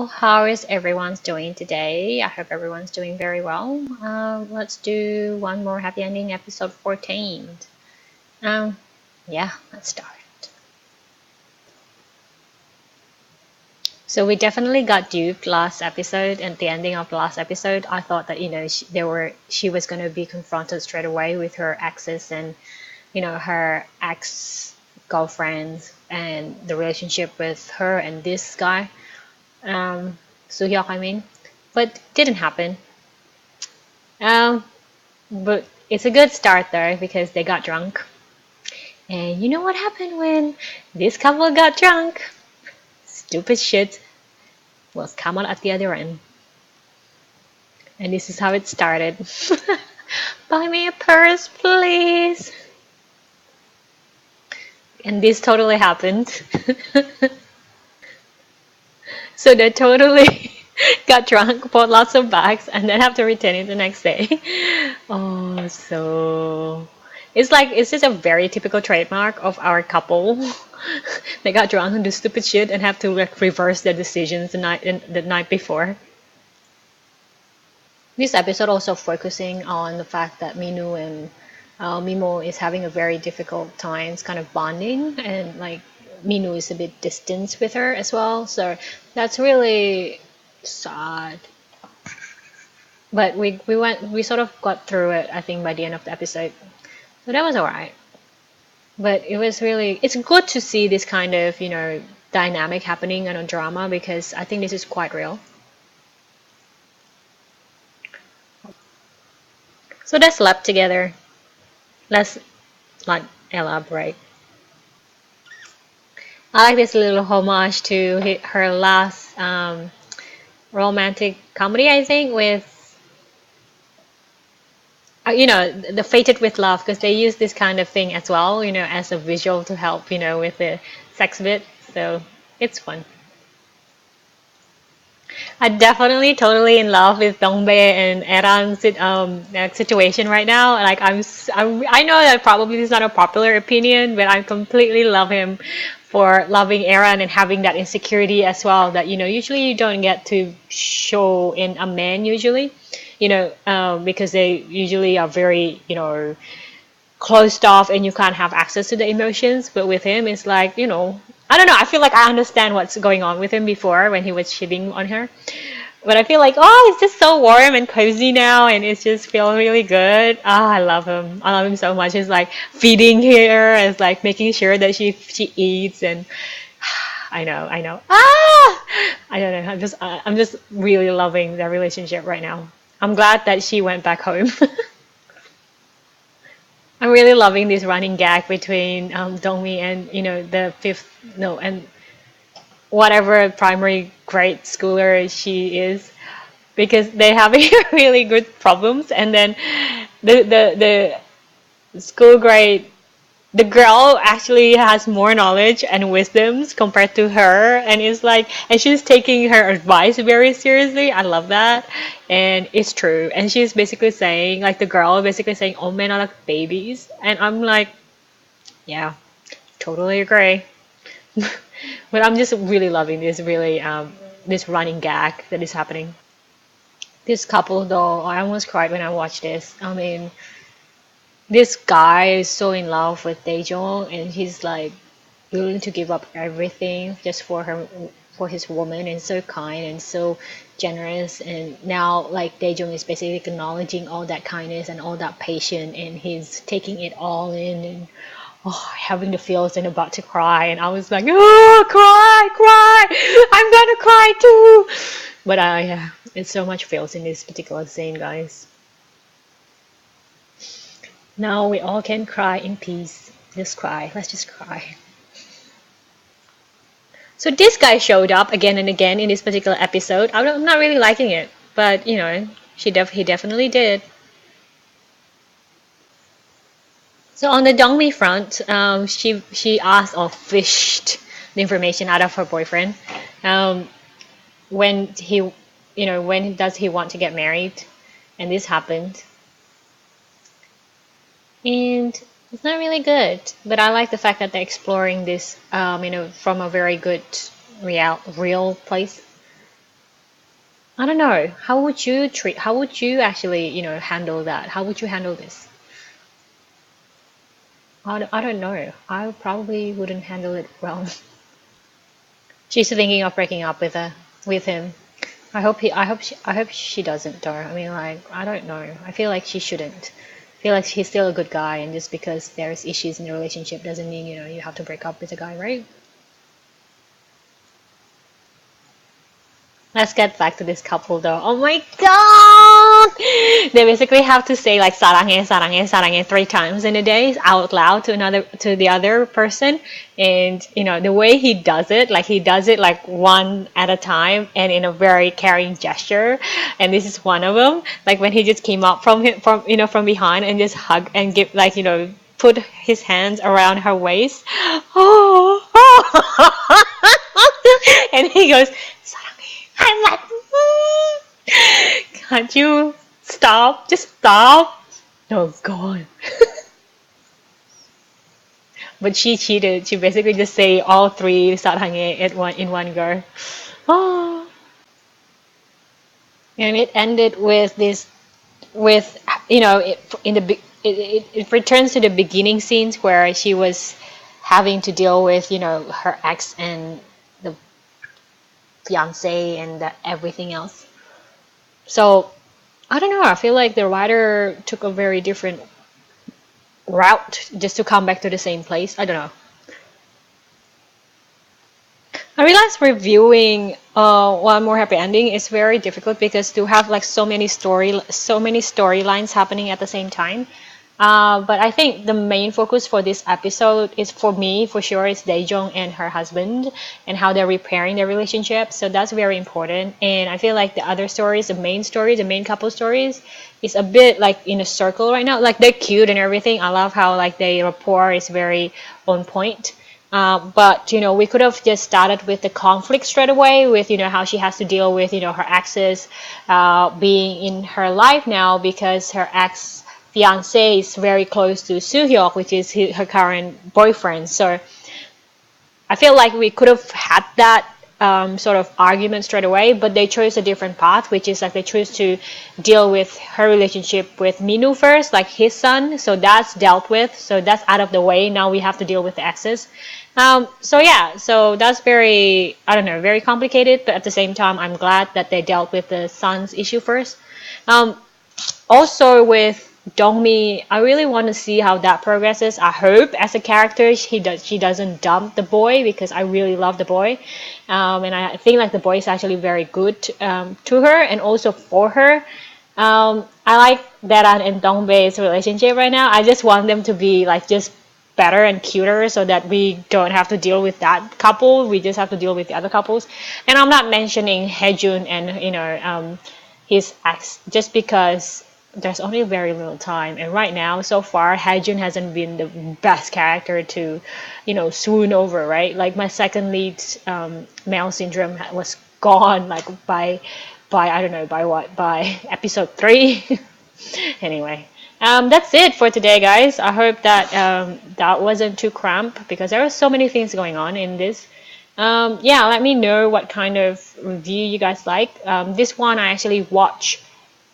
how is everyone's doing today? I hope everyone's doing very well. Let's do one more happy ending, episode 14. Um, yeah, let's start. So we definitely got duped last episode. At the ending of the last episode, I thought that she was going to be confronted straight away with her exes and her ex girlfriends and the relationship with her and this guy. Soo-hyuk, I mean, but didn't happen. Um, but it's a good start though because they got drunk. And you know what happened when this couple got drunk? Stupid shit was come out at the other end. And this is how it started. Buy me a purse, please. And this totally happened. So they totally got drunk, bought lots of bags, and then have to return it the next day. Oh, so it's just a very typical trademark of our couple. They got drunk and do stupid shit and have to like reverse their decisions the night before. This episode also focusing on the fact that Minu and Mimo is having a very difficult times kind of bonding, and like Minu is a bit distant with her as well. So that's really sad. But we sort of got through it, I think, by the end of the episode. So that was alright. But it's good to see this kind of, dynamic happening in a drama because I think this is quite real. So they slept together. Let's not elaborate. I like this little homage to her last romantic comedy, I think, with the Fated with Love, because they use this kind of thing as well, as a visual to help, with the sex bit. So it's fun. I'm definitely totally in love with Dongbae and Eran's situation right now. Like I know that probably this is not a popular opinion, but I completely love him for loving Eran and having that insecurity as well. That usually you don't get to show in a man usually, because they usually are very closed off and you can't have access to the emotions. But with him, it's like I don't know. I feel like I understand what's going on with him before when he was cheating on her. But I feel like, oh, it's just so warm and cozy now, and it just feels really good. Ah, I love him. I love him so much. It's like feeding her, it's like making sure that she eats, and I know. Ah, I don't know. I'm just really loving their relationship right now. I'm glad that she went back home. I'm really loving this running gag between Dongmi and the fifth no and whatever primary grade schooler she is, because they have really good problems, and then the school grade, the girl actually has more knowledge and wisdoms compared to her, and she's taking her advice very seriously. I love that, and it's true. And she's basically saying, like, the girl basically saying all men are like babies, and I'm like, yeah, totally agree. But I'm just really loving this running gag that is happening. This couple, though, I almost cried when I watched this. I mean, this guy is so in love with Daejeon, and he's like willing to give up everything just for his woman, and so kind and so generous. And now, like, Daejeon is basically acknowledging all that kindness and all that patience, and he's taking it all in, and having the feels and about to cry. And I was like, oh, cry, I'm gonna cry too. But yeah, it's so much feels in this particular scene, guys. Now we all can cry in peace. Just cry. Let's just cry. So this guy showed up again and again in this particular episode. I'm not really liking it, but he definitely did. So on the Dongmi front, she asked or fished the information out of her boyfriend. Um, when when does he want to get married? And this happened, and it's not really good. But I like the fact that they're exploring this, from a very good real place. I don't know. How would you treat? How would you actually, handle that? How would you handle this? I don't know. I probably wouldn't handle it well. She's thinking of breaking up with him. I hope she doesn't though. I mean, like, I don't know. I feel like she shouldn't. I feel like he's still a good guy, and just because there's issues in the relationship doesn't mean, you have to break up with a guy, right? Let's get back to this couple though. Oh my god! They basically have to say like 사랑해, 사랑해, 사랑해 3 times in a day out loud to the other person. And the way he does it, like he does it like one at a time and in a very caring gesture. And this is one of them. Like when he just came up from behind and just hug and give like put his hands around her waist. Oh, and he goes, I'm like, can't you stop? Just stop. Oh God. But she cheated. She basically just say all three 사랑해 at one in one go. Oh. And it ended with this with it, in the it returns to the beginning scenes where she was having to deal with her ex and the fiance and everything else. So I don't know. I feel like the writer took a very different route just to come back to the same place. I don't know. I realized reviewing One More Happy Ending is very difficult because to have like so many storylines happening at the same time. But I think the main focus for this episode is for me, for sure, is Daejong and her husband and how they're repairing their relationship. So that's very important. And I feel like the other stories, the main couple stories, is a bit like in a circle right now. Like they're cute and everything. I love how like their rapport is very on point. But we could have just started with the conflict straight away with how she has to deal with her exes being in her life now because her ex fiance is very close to Soo-hyuk, which is her current boyfriend. So I feel like we could have had that sort of argument straight away, but they chose a different path, which is like they chose to deal with her relationship with Minu first, like his son. So that's dealt with. So that's out of the way. Now we have to deal with the exes. So yeah, so that's very, I don't know, very complicated, but at the same time, I'm glad that they dealt with the son's issue first. Um, Also with Dongmi, I really want to see how that progresses. I hope as a character she doesn't dump the boy because I really love the boy, and I think like the boy is actually very good to her and also for her. I like Daran and Dongbei's relationship right now. I just want them to be like just better and cuter so that we don't have to deal with that couple. We just have to deal with the other couples. And I'm not mentioning Hejun and his ex just because there's only very little time, and right now so far Hajun hasn't been the best character to swoon over, right? Like my second lead male syndrome was gone like by I don't know by what, by episode 3. Anyway, that's it for today, guys. I hope that that wasn't too cramped because there are so many things going on in this. Yeah, let me know what kind of review you guys like. This one I actually watch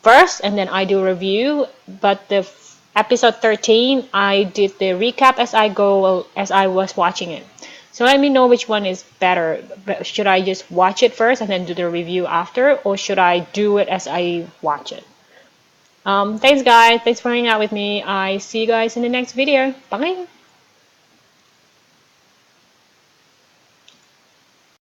first and then I do review, but the episode 13 I did the recap as I was watching it. So let me know which one is better. Should I just watch it first and then do the review after, or should I do it as I watch it? Thanks guys, thanks for hanging out with me. I see you guys in the next video. Bye.